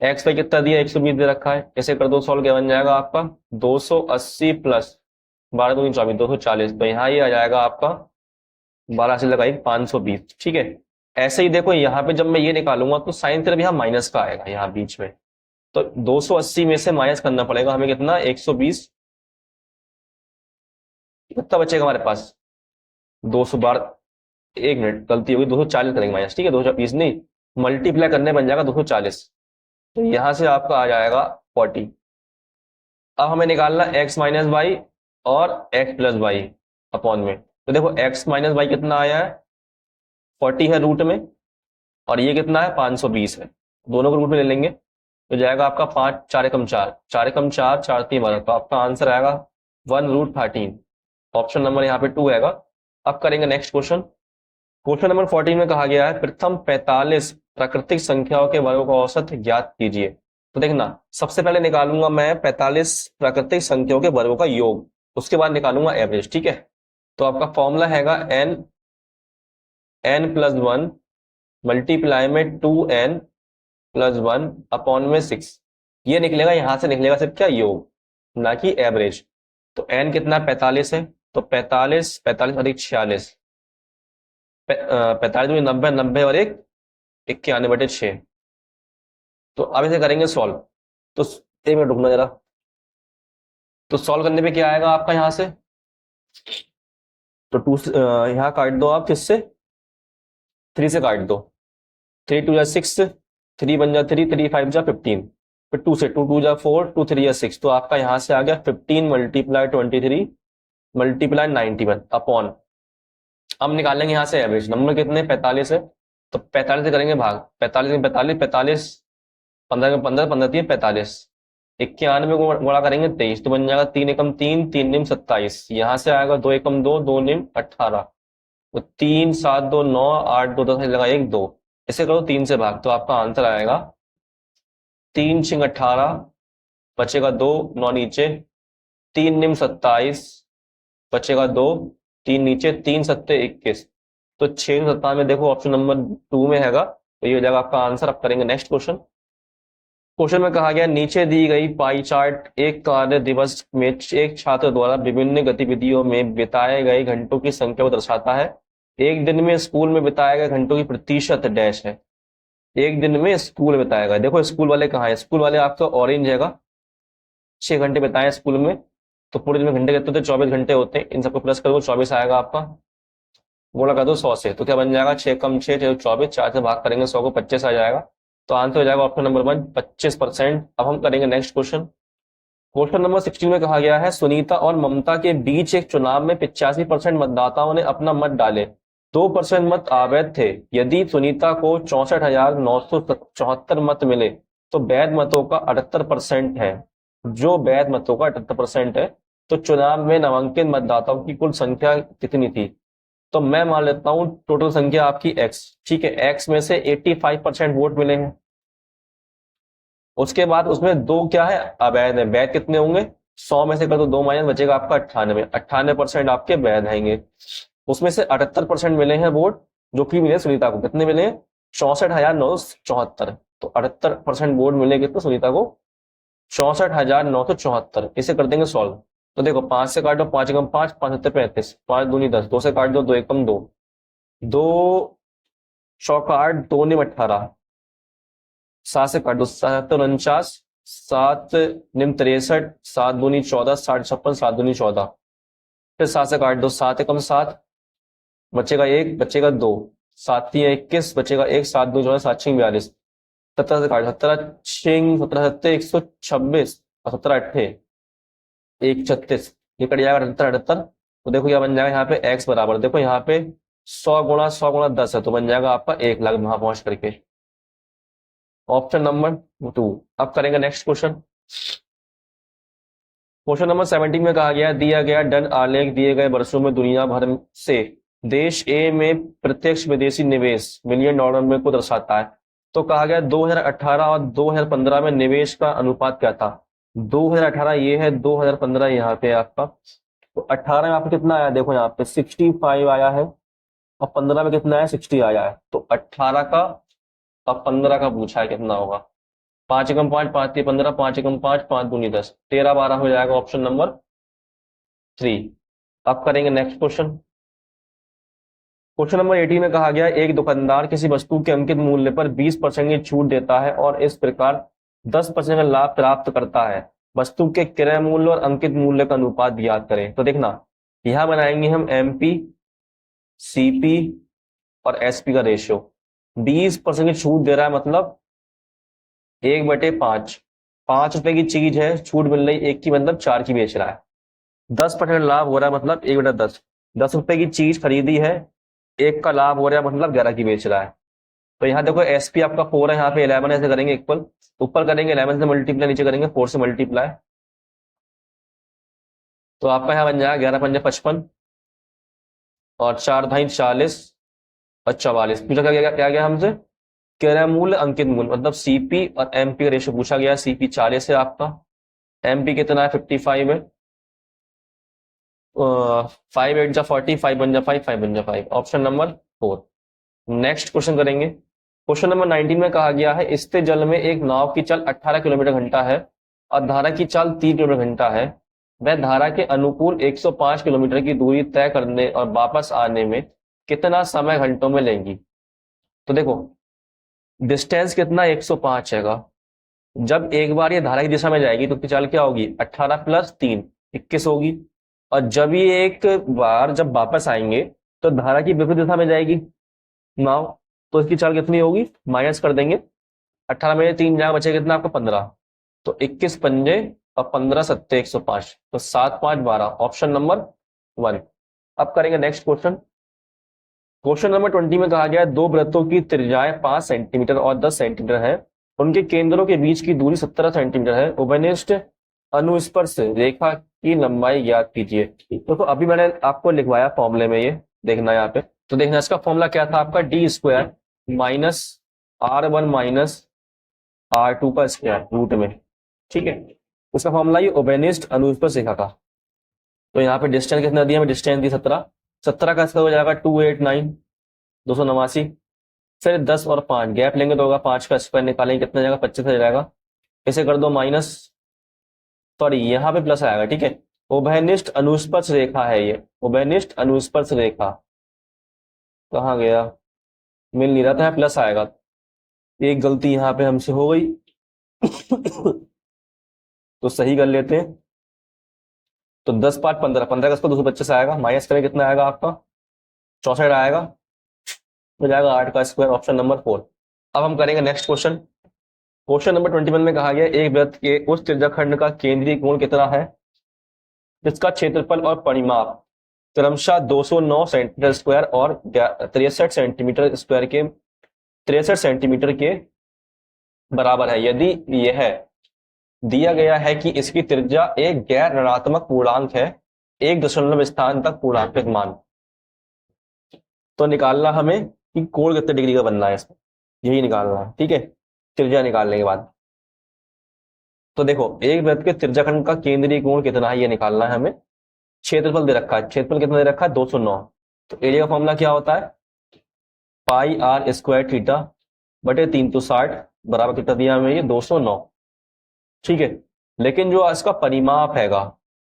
एक्स वाई कितना दिया 120 दे रखा है, ऐसे कर दो सॉल्व, क्या बन जाएगा आपका 280 प्लस 12 दूनी 24 240, तो यहाँ ये आ जाएगा आपका 12 से लगाई 520, ठीक है। ऐसे ही देखो यहाँ पे जब मैं ये निकालूंगा तो साइन तरफ यहाँ माइनस का आएगा यहाँ बीच में, तो 280 में से माइनस करना पड़ेगा हमें कितना 120, कितना बचेगा हमारे पास 212, एक मिनट गलती होगी 240 करेंगे माइनस, ठीक है 220 नहीं, मल्टीप्लाई करने बन जाएगा 240, तो यहां से आपका आ जाएगा 40। अब हमें निकालना एक्स माइनस वाई और एक्स प्लस वाई अपॉन में, तो देखो एक्स माइनस वाई कितना आया है 40 है रूट में, और ये कितना है 520 है, दोनों को रूट में ले लेंगे तो जाएगा आपका 5 4 एकम 4 4 एकम 4 4 3 12, तो आपका आंसर आएगा 1√13, ऑप्शन नंबर यहाँ पे 2 आएगा। अब करेंगे नेक्स्ट क्वेश्चन। क्वेश्चन नंबर 14 में कहा गया है प्रथम 45 प्राकृतिक संख्याओं के वर्गों का औसत ज्ञात कीजिए। तो देखना सबसे पहले निकालूंगा मैं 45 प्राकृतिक संख्याओं के वर्गों का योग, उसके बाद निकालूंगा एवरेज, ठीक है। तो आपका फॉर्मूला हैगा n प्लस 1 मल्टीप्लाई में 2n प्लस 1 अपॉन में 6, ये निकलेगा, यहां से निकलेगा सिर्फ क्या योग, ना कि एवरेज। तो n कितना 45 है, तो 45 45 अधिक 46, 45 में 90 90 और 1 91/6। तो अब इसे करेंगे सॉल्व। तो 1 मिनट रुकना जरा। तो सॉल्व करने पे क्या आएगा आपका यहाँ से, तो 2 यहाँ काट दो आप, किससे, 3 से काट दो, 3 2 जा 6, 3 बन जा 3, 3 5 जा 15, फिर 2 से, 2 2 जा 4, 2 3 जा 6, तो आपका यहाँ से आ गया 15 मल्टीप्लाई 23 मल्टीप्लाई 91 अपॉन, अब निकालेंगे यहाँ से एवरेज नंबर कितने, 45 है, तो 45 से करेंगे भाग, 45 में 45, 45 15 में 15, 15 3 45, 91 को गुणा करेंगे 23, तो बन जाएगा 3 एकम 3, 3 निम 27, यहाँ से आएगा 2 एकम 2, 2 निम 18, तो 3 7 2 9 8 2 10 लगा 1 2, इसे करो 3 से भाग, तो आपका आंसर आएगा 3 छिंग 18, बचेगा 2 9 नीचे, 3 निम 27, बचेगा 2 3 नीचे, 3 सत्ते 21, तो 697 में देखो ऑप्शन नंबर 2 में हैगा, तो ये हो जाएगा आपका आंसर। अब करेंगे नेक्स्ट क्वेश्चन। क्वेश्चन में कहा गया नीचे दी गई पाई चार्ट एक कार्य दिवस में एक छात्र द्वारा विभिन्न गतिविधियों में बिताए गए घंटों की संख्या को दर्शाता है। एक दिन में स्कूल में बिताए गए घंटों की प्रतिशत डैश है। एक दिन में स्कूल में बिताया गया, देखो स्कूल वाले कहाँ है, स्कूल वाले आपका ऑरेंज हैगा, 6 घंटे बिताए स्कूल में, तो पूरे दिन में घंटे कितने होते हैं, 24 घंटे होते हैं, इन सबको प्लस करो 24 आएगा आपका, गुणा कर दो 100 से, तो क्या बन जाएगा 6 कम 6 24, 4 से भाग करेंगे 100 को 25 आ जाएगा, तो आंसर हो जाएगा ऑप्शन नंबर 1 25%। अब हम करेंगे नेक्स्ट क्वेश्चन। क्वेश्चन नंबर 16 में कहा गया है सुनीता और ममता के बीच एक चुनाव में 85% मतदाताओं ने अपना मत डाले, 2% मत अवैध थे। यदि सुनीता को 64,974 मत मिले तो वैध मतों का 78% है, जो वैध मतों का 78% है, तो चुनाव में नामांकित मतदाताओं की कुल संख्या कितनी थी। तो मैं मान लेता हूं टोटल संख्या आपकी x, ठीक है, x में से 85% वोट मिले हैं, उसके बाद उसमें 2 क्या है, अवैध है, वैध कितने होंगे, 100 में से कर दो 2 माइनस, बचेगा आपका 98% आपके वैध आएंगे, उसमें से 78% मिले हैं वोट, जो कि मिले सुनीता को, कितने मिले, 64,974, तो 78% वोट मिले कितने सुनीता को, 64,974, इसे कर देंगे सॉल्व। तो देखो 5 से काटो, 5 एकम 5, 5 सत्ते 35, 5 दूनी 10, 2 से काट दो 2 एकम 2, 2 चौका 8, 2 निम 18, 7 से काट दो 7 49, 7 निम 63, 7 दूनी 14, 60 56, 7 दूनी 14, फिर 7 से काट दो 7 एकम 7, बचेगा 1, बचेगा 2, 7 3 21, बचेगा 1, 7 2 14, 7 6 42, 17 से काट 17 6 17 7 126 और 17 8 1 36, ये कट जाएगा 78 78, तो देखो क्या बन जाएगा यहाँ पे x बराबर, देखो यहाँ पे 100 गुणा 100 गुणा 10 है, तो बन जाएगा आपका 1 लाख वहां पहुंच करके, ऑप्शन नंबर 2। अब करेंगे नेक्स्ट क्वेश्चन। क्वेश्चन नंबर 17 में कहा गया दिया गया डन आलेख दिए गए वर्षों में दुनिया भर से देश ए में प्रत्यक्ष विदेशी निवेश मिलियन डॉलर में को दर्शाता है। तो कहा गया 2018 और 2015 में निवेश का अनुपात क्या था। 2018 ये है, 2015 यहाँ पे आपका, तो 18 में आपको कितना आया, देखो यहाँ पे 65 आया है, और 15 में कितना है 60 आया है, तो 18 का और 15 का पूछा है कितना होगा, 5 एकम 5 5 3 15, 5 एकम 5 5 दूनी 10, 13 12 हो जाएगा ऑप्शन नंबर 3। अब करेंगे नेक्स्ट क्वेश्चन। क्वेश्चन नंबर 18 में कहा गया एक दुकानदार किसी वस्तु के अंकित मूल्य पर 20% की छूट देता है और इस प्रकार 10% का लाभ प्राप्त करता है। वस्तु के क्रय मूल्य और अंकित मूल्य का अनुपात ज्ञात करें। तो देखना यहां बनाएंगे हम एमपी, सीपी और एसपी का रेशियो। 20% की छूट दे रहा है मतलब 1/5, 5 रुपए की चीज है, छूट मिल रही 1 की, मतलब 4 की बेच रहा है। 10% लाभ हो रहा है मतलब 1/10, 10 रुपए की चीज खरीदी है, 1 का लाभ हो रहा है मतलब 11 की बेच रहा है। तो यहाँ देखो एसपी आपका 4 है, यहाँ पे 11 ऐसे करेंगे इक्वल, ऊपर करेंगे 11 से मल्टीप्लाई, नीचे करेंगे 4 से मल्टीप्लाई, तो आपका यहाँ बन जाएगा 11 पंजे 55 और 4 धाई 40 और 44। पूछा क्या गया हमसे, क्रय मूल्य अंकित मूल्य, मतलब सीपी और एमपी का रेशियो पूछा गया। सीपी 40 है आपका, एमपी कितना है 55 है, 5 8 जा 40, 5 1 जा 5, 5 1 जा 5, ऑप्शन नंबर 4। नेक्स्ट क्वेश्चन करेंगे। क्वेश्चन नंबर 19 में कहा गया है स्थिर जल में एक नाव की चाल 18 किलोमीटर घंटा है और धारा की चाल 3 किलोमीटर घंटा है। वह धारा के अनुकूल 105 किलोमीटर की दूरी तय करने और वापस आने में कितना समय घंटों में लेंगी। तो देखो डिस्टेंस कितना 105 हैगा, जब एक बार ये धारा की दिशा में जाएगी तो उसकी चाल क्या होगी, 18 प्लस 3 21 होगी। और जब ये एक बार जब वापस आएंगे तो धारा की विपरीत दिशा में जाएगी नाव, तो इसकी चाल कितनी होगी, माइनस कर देंगे, 18 में 3 जाएगा, बचेगा कितना आपका 15, तो 21 पंजे और 15 सत्ते 105, तो 7 5 12, ऑप्शन नंबर 1। अब करेंगे नेक्स्ट क्वेश्चन। क्वेश्चन नंबर 20 में कहा गया है दो वृत्तों की त्रिज्याएं 5 सेंटीमीटर और 10 सेंटीमीटर है, उनके केंद्रों के बीच की दूरी 17 सेंटीमीटर है, उभयनिष्ठ अनुस्पर्श रेखा की लंबाई ज्ञात कीजिए। तो अभी मैंने आपको लिखवाया फॉर्मूले में, ये देखना यहाँ पे, तो देखना इसका फॉर्मूला क्या था आपका, D square minus R1 minus R2 का स्क्वायर रूट में, ठीक है। उसका फॉर्मूला ये उभयनिष्ठ अनुस्पर्श रेखा का। तो यहाँ पे डिस्टेंस कितना दिया, मैं डिस्टेंस दी 17, 17 का स्क्वायर हो जाएगा 289 289, फिर 10 और 5 गैप लेंगे तो होगा 5 का स्क्वायर, निकालेंगे कितना जाएगा 25 हो जाएगा, इसे कर दो माइनस, सॉरी यहाँ पे प्लस आएगा, ठीक है। उभयनिष्ठ अनुस्पर्श रेखा है ये, उभयनिष्ठ अनुस्पर्श रेखा, कहाँ गया, मिल नहीं रहा था, प्लस आएगा, एक गलती यहाँ पे हमसे हो गई तो सही कर लेते हैं। तो 10 5 15, 15 का स्क्वायर 225 आएगा, माइनस करें कितना आएगा आपका 64 आएगा, हो जाएगा 8 का स्क्वायर, ऑप्शन नंबर 4। अब हम करेंगे नेक्स्ट क्वेश्चन। क्वेश्चन नंबर 21 में कहा गया एक वृत्त के उस त्रिज्याखंड का केंद्रीय कोण कितना है जिसका क्षेत्रफल और परिमाप क्रमशः 209 सेंटीमीटर स्क्वायर और 63 सेंटीमीटर स्क्वायर के 63 सेंटीमीटर के बराबर है, यदि यह दिया गया है कि इसकी त्रिज्या एक गैर ऋणात्मक पूर्णांक है 1 दशमलव स्थान तक पूर्णांकित मान, तो निकालना हमें कि कोण कितने डिग्री का बनना है इसमें, यही निकालना है, ठीक है, त्रिज्या निकालने के बाद। तो देखो एक वृत्त के त्रिज्याखंड का केंद्रीय कोण कितना है ये निकालना है हमें, क्षेत्रफल दे रखा है, क्षेत्रफल कितना दे रखा है 209, तो एरिया का फॉर्मूला क्या होता है पाई आर स्क्वायर थीटा बटे 360 बराबर कितना दिया हमें ये 209, ठीक है। लेकिन जो इसका परिमाप हैगा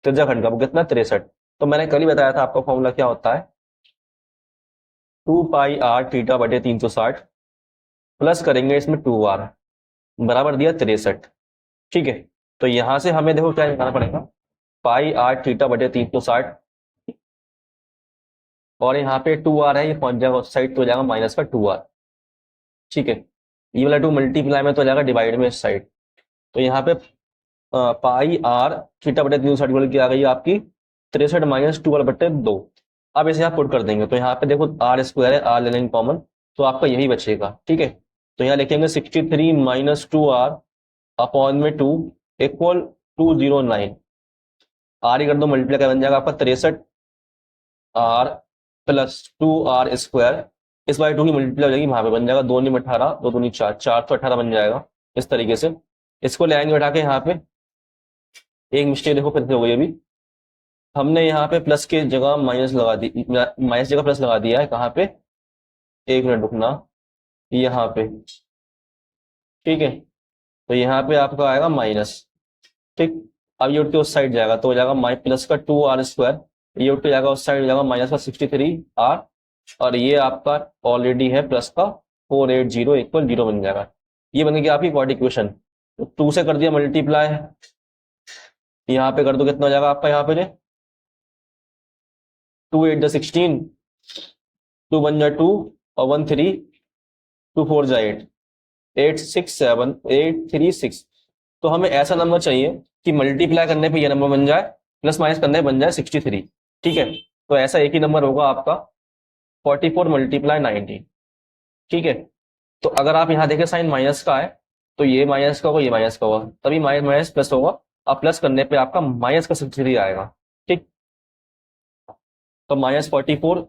त्रिज्याखंड का वो कितना 63, तो मैंने कल ही बताया था आपका फॉर्मूला क्या होता है 2 पाई आर थीटा बटे 360 प्लस करेंगे इसमें 2 आर बराबर दिया 63, ठीक है। तो यहां से हमें देखो क्या निकालना पड़ेगा पाई आर थीटा बटे 360 और यहाँ पे 2 आर है, ये पहुंच जाएगा उस साइड तो हो जाएगा माइनस का 2 आर, ठीक है। ये वाला 2 मल्टीप्लाई में तो हो जाएगा डिवाइड में इस साइड, तो यहाँ पे पाई आर थीटा बटे 360 बोल के आ गई आपकी 63 माइनस 2 आर बटे 2। अब इसे यहाँ पुट कर देंगे तो यहाँ पे देखो आर स्क्वायर है, आर ले लेंगे कॉमन, तो आपका यही बचेगा, ठीक है। तो यहाँ लिखेंगे 63 माइनस 2 आर अपॉन में 2 इक्वल 209, आर ही कर दो मल्टीप्लाई कर बन जाएगा आपका 63 आर प्लस 2 आर स्क्वायर, इस बार 2 की मल्टीप्लाई हो जाएगी वहां पे बन जाएगा 2 में 18 2 दूनी 4 418 बन जाएगा। इस तरीके से इसको ले आएंगे बैठा के, यहाँ पे एक मिस्टेक देखो फिर से हो गई अभी, हमने यहाँ पे प्लस के जगह माइनस लगा दी, माइनस जगह प्लस लगा दिया है, कहाँ पे एक मिनट रुकना, यहाँ पे, ठीक है। तो यहाँ पे आपका आएगा माइनस, ठीक। अब ये उठ के उस साइड जाएगा तो हो जाएगा माइ प्लस का 2 आर स्क्वायर, ये उठ के जाएगा उस साइड जाएगा माइनस का 63 आर, और ये आपका ऑलरेडी है प्लस का 480 इक्वल 0 बन जाएगा। ये बन गया आपकी क्वाड्रेटिक इक्वेशन, तो 2 से कर दिया मल्टीप्लाई, यहाँ पे कर दो कितना हो जाएगा आपका, यहाँ पे 2 8 जा 16, 2 1 जा 2 और 1 3, 2 4 जा 8, 8 6 7 8 3 6, तो हमें ऐसा नंबर चाहिए कि मल्टीप्लाई करने पे ये नंबर बन जाए, प्लस माइनस करने पे बन जाए 63, ठीक है। तो ऐसा एक ही नंबर होगा आपका 44 मल्टीप्लाई 90, ठीक है। तो अगर आप यहाँ देखें साइन माइनस का है तो ये माइनस का होगा, ये माइनस का होगा, तभी माइनस माइनस प्लस होगा, अब प्लस करने पे आपका माइनस का 63 आएगा, ठीक। तो माइनस 44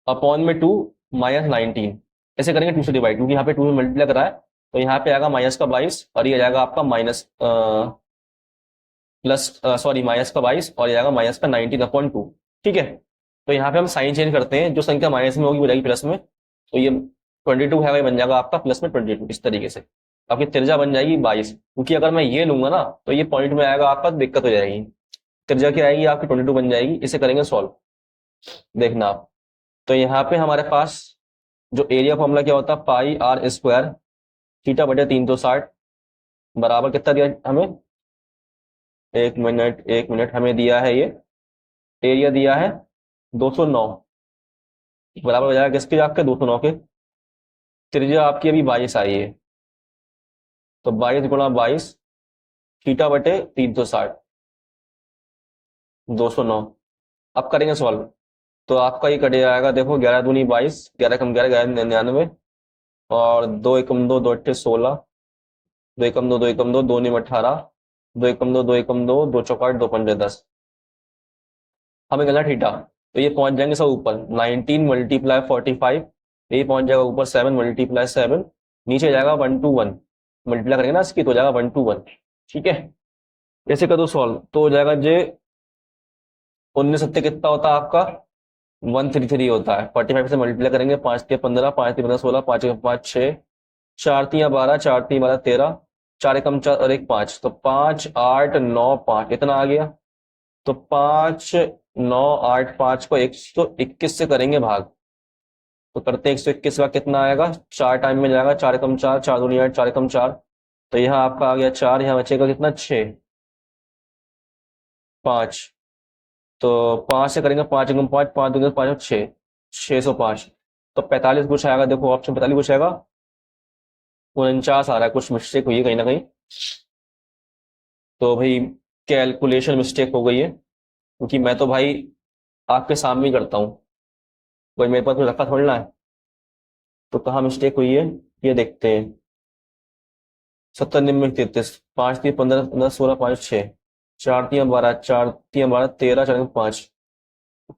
अपॉन में 2 माइनस 19, ऐसे करेंगे 2 से डिवाइड, क्योंकि यहाँ पे 2 में मल्टीप्लाई करा है, तो यहाँ पे आएगा माइनस का 22 और ये आ जाएगा आपका माइनस प्लस सॉरी माइनस का 22 और ये आएगा माइनस का 19 अपॉन 2, ठीक है। तो यहाँ पे हम साइन चेंज करते हैं, जो संख्या माइनस में होगी वो जाएगी प्लस में, तो ये 22 है, बन जाएगा आपका प्लस में 22, इस तरीके से आपकी त्रिज्या बन जाएगी 22, क्योंकि अगर मैं ये लूंगा ना तो ये पॉइंट में आएगा आपका, दिक्कत हो जाएगी, त्रिज्या क्या आएगी आपकी 22 बन जाएगी। इसे करेंगे सॉल्व, देखना आप। तो यहाँ पे हमारे पास जो एरिया फॉर्मूला क्या होता है पाई आर स्क्वायर थीटा बटे 360 बराबर कितना दिया हमें, 1 मिनट हमें दिया है ये, एरिया दिया है 209, बराबर हो जाएगा किसके, आपके 209 के। त्रिज्या आपकी अभी 22 आई है, तो 22 × 22, थीटा बटे 360, 209। अब करेंगे सॉल्व, तो आपका ये कट जाएगा, देखो 11 दूनी 22, 11 कम 11, 99, और 2 एकम 2, 2 अट्ठे 16, 2 एकम 2, 2 एकम 2, 2 नीम 18, 2 एकम 2, 2 एकम 2, 2 चौकाट 2 पंजे 10। हमें गला थीटा, तो ये पहुंच जाएंगे सब ऊपर, 19 × 45, ये पहुंच जाएगा ऊपर 7 × 7, नीचे जाएगा 121, मल्टीप्लाई करेंगे ना इसकी तो हो जाएगा 121। ठीक है, ऐसे कर दो सॉल्व, तो हो जाएगा जे 19 सत्ते कितना होता है आपका, 133 होता है। 45 से मल्टीप्लाई करेंगे, 5 के 15, 5 के 15 16, 5 के 5 6, 4 3 12, 4 3 12 13, 4 एकम 4 और 1 5, तो 5 8 9 5 इतना आ गया। तो 5 9 8 5 को 121 से करेंगे भाग, तो करते हैं 121 का कितना आएगा, 4 टाइम में जाएगा, 4 एकम 4, 4 दूनी 8, 4 एकम 4, तो यहाँ आपका आ गया 4, यहाँ बचेगा कितना 6 5, तो 5 से करेंगे, 5 एकम 5, 5 दूनी 5 और 6, 605, तो 45 कुछ आएगा, देखो ऑप्शन 45 कुछ आएगा, 49 आ रहा है, कुछ मिस्टेक हुई है कहीं ना कहीं, तो भाई कैलकुलेशन मिस्टेक हो गई है, क्योंकि मैं तो भाई आपके सामने ही करता हूँ, कोई मेरे पास कुछ रखा थोड़ी ना है। तो कहाँ मिस्टेक हुई है ये देखते हैं, 70 90 33, 5 3 15 15 16 5 6, 4 3 12, 4 3 12 13, 4 5,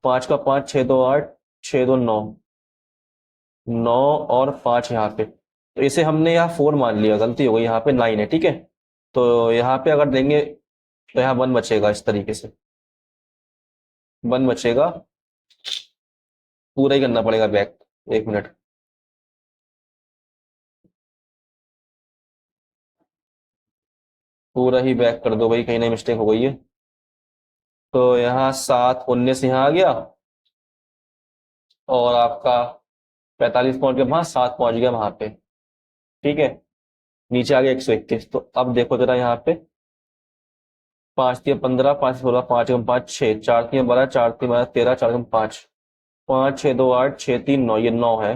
5 का 5, 6 2 8, 6 2 9, 9 और 5 यहाँ पे, तो इसे हमने यहाँ 4 मान लिया, गलती हो गई, यहाँ पे 9 है। ठीक है, तो यहाँ पे अगर देंगे तो यहाँ 1 बचेगा, इस तरीके से 1 बचेगा, पूरा ही करना पड़ेगा बैक, 1 मिनट, पूरा ही बैक कर दो भाई, कहीं ना मिस्टेक हो गई है। तो यहाँ 7 19 यहाँ आ गया, और आपका 45 पहुंच गया वहां, 7 पहुंच गया वहां पे। ठीक है, नीचे आ गया 121, तो अब देखो जरा यहाँ पे, 5 3 15, 5 16, 5 5 6, 4 3 12, 4 3 12 13, 4 5, 5 6 2 8, 6 3 9, ये 9 है,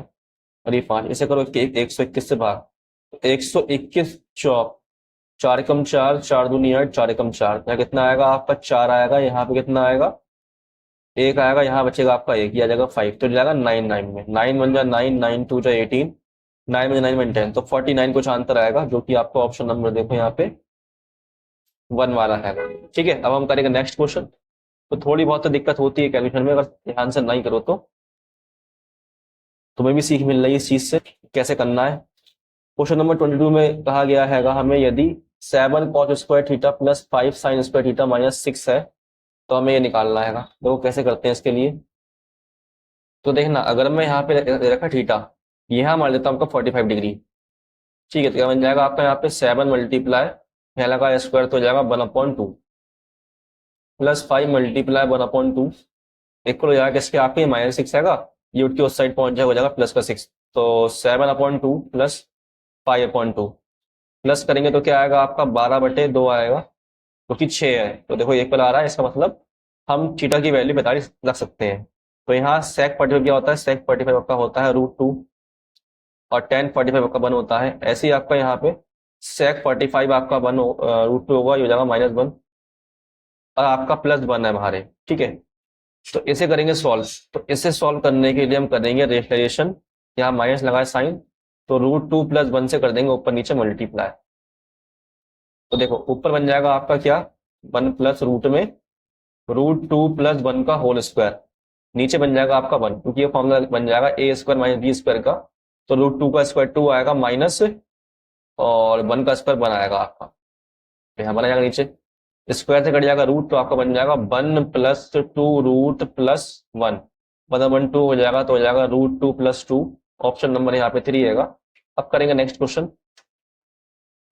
और ये 5, इसे करो 121 से भाग, 121 चौक, 4 एकम 4, 4 दूनी 8, 4 एकम 4, यहाँ कितना आएगा आपका, 4 आएगा, यहाँ पे कितना आएगा, 1 आएगा, यहाँ बचेगा आपका 1, ये आ जाएगा 5, तो जाएगा 9 9 में, 9 1 जा 9, 9 2 जा 18, 9 में 9 में 10, तो 49 कुछ आंसर आएगा, जो कि आपका ऑप्शन नंबर देखो यहाँ पे 1 वाला है। ठीक है, अब हम करेंगे नेक्स्ट क्वेश्चन। तो थोड़ी बहुत तो दिक्कत होती है कैलकुलेशन में, अगर ध्यान से नहीं करो तो तुम्हें भी सीख मिल रही है इस चीज से कैसे करना है। क्वेश्चन नंबर 22 में कहा गया है हमें, यदि 7 cos square theta plus 5 sin square theta minus 6 है, तो हमें ये निकालना है। देखो कैसे करते हैं इसके लिए, तो देखना, अगर मैं यहाँ पे रखा थीटा, यहाँ मान लेता हूँ आपका 45 डिग्री। ठीक है, तो क्या बन जाएगा आपका, यहाँ पे 7 मल्टीप्लाई पहला का स्क्वायर तो हो जाएगा 1/2, प्लस 5 मल्टीप्लाई 1/2, इक्वल हो जाएगा किसके, आपके -6 आएगा, ये उठ के उस साइड पहुंच जाएगा, हो जाएगा प्लस का 6, तो 7/2 प्लस 5/2, प्लस करेंगे तो क्या आएगा आपका 12/2 आएगा, क्योंकि 6 है, तो देखो एक पर आ रहा है, इसका मतलब हम थीटा की वैल्यू 45 रख सकते हैं। तो यहाँ sec 45 क्या होता है, sec 45 आपका होता है √2, और tan 45 आपका 1 होता है। ऐसे ही आपका यहाँ पे sec 45 आपका √2 होगा, ये हो जाएगा -1, और आपका +1 है बाहर। ठीक है, तो इसे करेंगे सॉल्व, तो इसे सॉल्व करने के लिए हम करेंगे रेशनलाइजेशन, यहाँ माइनस लगाए साइन, तो √2 + 1 से कर देंगे ऊपर नीचे मल्टीप्लाई, तो देखो ऊपर बन जाएगा आपका क्या, 1 प्लस रूट में √2 + 1 का होल स्क्वायर, नीचे बन जाएगा आपका 1, क्योंकि ये फॉर्मूला बन जाएगा a² - b² का, तो √2 का स्क्वायर 2 आएगा माइनस, और 1 का स्क्वायर 1 आएगा आपका, तो यहाँ बन जाएगा नीचे, स्क्वायर से कट जाएगा रूट, तो आपका बन जाएगा 1 + 2 रूट प्लस 1, 1/2 हो जाएगा, तो हो जाएगा √2 + 2, ऑप्शन नंबर यहाँ पे 3 रहेगा। अब करेंगे नेक्स्ट क्वेश्चन।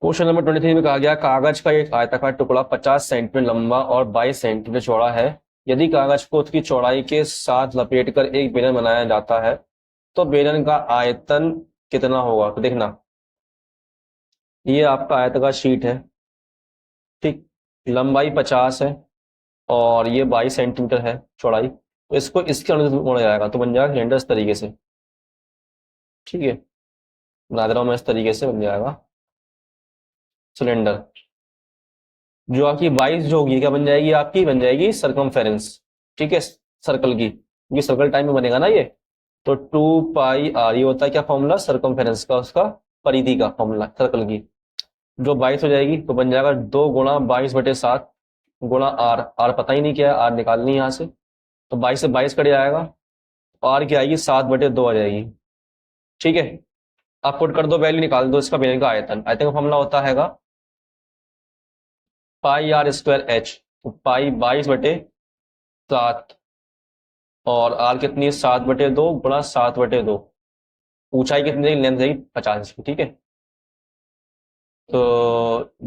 क्वेश्चन नंबर 23 में कहा गया, कागज का एक आयताकार टुकड़ा 50 सेंटीमीटर लंबा और 22 सेंटीमीटर चौड़ा है, यदि कागज को उसकी चौड़ाई के साथ लपेटकर एक बेलन बनाया जाता है, तो बेलन का आयतन कितना होगा। तो देखना, ये आपका आयताकार शीट है, ठीक, लंबाई 50 है और ये 22 सेंटीमीटर है चौड़ाई, तो इसको इसके अनुसार मोड़ा जाएगा तो बन जाएगा सिलेंडर इस तरीके से, ठीक है, बना दे रहा हूँ मैं, इस तरीके से बन जाएगा सिलेंडर। जो आपकी 22 जो होगी क्या बन जाएगी, आपकी बन जाएगी सरकमफेरेंस, ठीक है, सर्कल की, ये सर्कल टाइम में बनेगा ना ये, तो 2 पाई r, ये होता है क्या फॉर्मूला सरकमफेरेंस का, उसका परिधि का फॉर्मूला सर्कल की। जो 22 हो जाएगी तो बन जाएगा 2 गुणा 22/7 गुणा आर, आर पता ही नहीं क्या है, आर निकालनी है यहाँ से, तो 22 से 22 कट जाएगा, आर क्या आएगी 7/2 आ जाएगी, ठीक है। आप पुट कर दो, वैल्यू निकाल दो इसका बेलन का आयतन, आयतन का फॉर्मूला होता हैगा πr²h, तो पाई 22/7 और आर कितनी है 7/2 गुणा 7/2, ऊंचाई कितनी है, लेंथ है 50 की, ठीक है। तो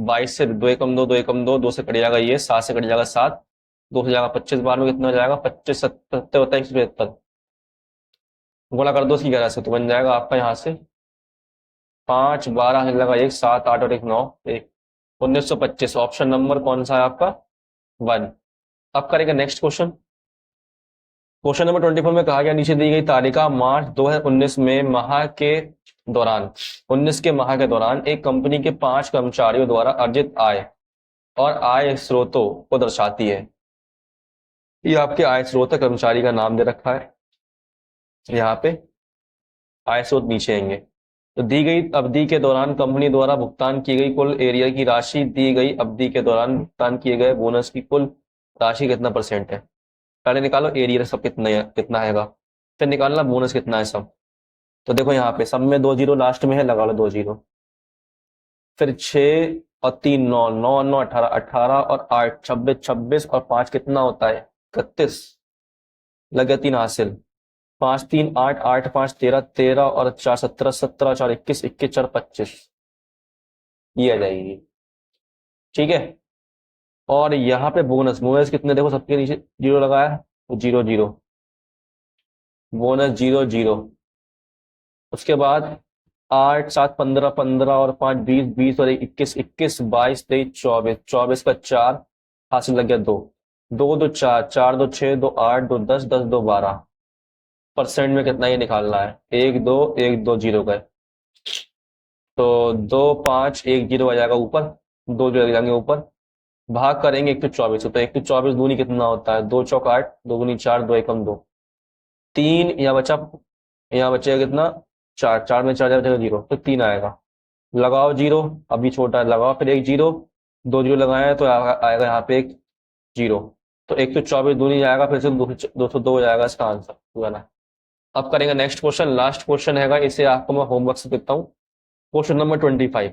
22 से 2 एकम 2, 2 एकम 2, 2 से कट जाएगा ये, 7 से कट जाएगा 7, 2 से जाएगा 25, बार में कितना हो जाएगा 25 सत्तर होता है 175, गुणा कर दो इसकी 11 से, तो बन जाएगा आपका यहाँ से 5 12 से लगा 1 7 8 और 1 9 1 1925। ऑप्शन नंबर कौन सा है आपका 1। अब करेंगे नेक्स्ट क्वेश्चन। क्वेश्चन नंबर 24 में कहा गया, नीचे दी गई तालिका मार्च 2019 में माह के दौरान 19 के माह के दौरान एक कंपनी के 5 कर्मचारियों द्वारा अर्जित आय और आय स्रोतों को दर्शाती है। ये आपके आय स्रोत है, कर्मचारी का नाम दे रखा है यहाँ पे, आय स्रोत नीचे आएंगे। तो दी गई अवधि के दौरान कंपनी द्वारा भुगतान की गई कुल एरियर की राशि, दी गई अवधि के दौरान भुगतान किए गए बोनस की कुल राशि कितना परसेंट है। पहले निकालो एरियर सब कितना है, कितना हैगा, फिर निकालना बोनस कितना है सब। तो देखो यहाँ पे सब में 2 जीरो लास्ट में है, लगा लो 2 जीरो, फिर 6 और 3 9, 9 9 18, 18 और 8 26, 26 और 5 कितना होता है 31, लगे 3 हासिल, 5 3 8, 8 5 13, 13 और 4 17, 17 4 21, 21 4 25, ये आ जाएगी, ठीक है। और यहाँ पे बोनस, बोनस कितने देखो सबके नीचे जीरो लगाया है, तो 0 0, बोनस 0 0। उसके बाद 8 7 15, 15 और 5 20, 20 और 21, 21 22 23 24, 24 का 4 हासिल लग गया 2, 2 2 4, 4 2 6, 2 8, 2 10, 10 2 12, परसेंट में कितना ये निकालना है, 1 2 1 2 0 का है। तो 2 5 1 0 आ जाएगा ऊपर, 2 जो लग जाएंगे ऊपर, भाग करेंगे 1 तो 24, तो 1 तो 24 दूनी कितना होता है, 2 चौक 8, 2 दूनी 4, 2 एकम 2, 3 यहाँ बचा, यहाँ बचेगा कितना 4, 4 में 4 बचेगा 0, तो 3 आएगा, लगाओ 0, अभी छोटा है लगाओ, फिर 1 0, 2 0 लगाए तो आएगा यहाँ पे 1 0, तो 1 तो 24 दूनी आएगा, फिर से 202 हो जाएगा इसका आंसर, हुआ ना। अब करेंगे नेक्स्ट क्वेश्चन, लास्ट क्वेश्चन हैगा, इसे आपको मैं होमवर्क से देता हूँ, क्वेश्चन नंबर 25,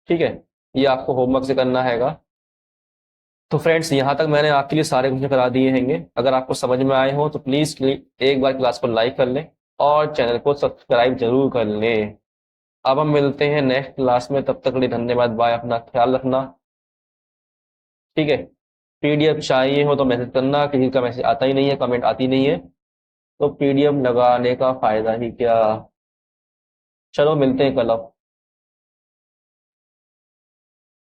ठीक है, ये आपको होमवर्क से करना हैगा। तो फ्रेंड्स यहाँ तक मैंने आपके लिए सारे क्वेश्चन करा दिए हैंगे, अगर आपको समझ में आए हो तो प्लीज एक बार क्लास को लाइक कर लें और चैनल को सब्सक्राइब जरूर कर लें। अब हम मिलते हैं नेक्स्ट क्लास में, तब तक के लिए धन्यवाद, बाय, अपना ख्याल रखना, ठीक है। पीडीएफ चाहिए हो तो मैसेज करना, किसी का मैसेज आता ही नहीं है, कमेंट आती नहीं है, तो पीडीएफ लगाने का फायदा ही क्या। चलो मिलते हैं कल अब।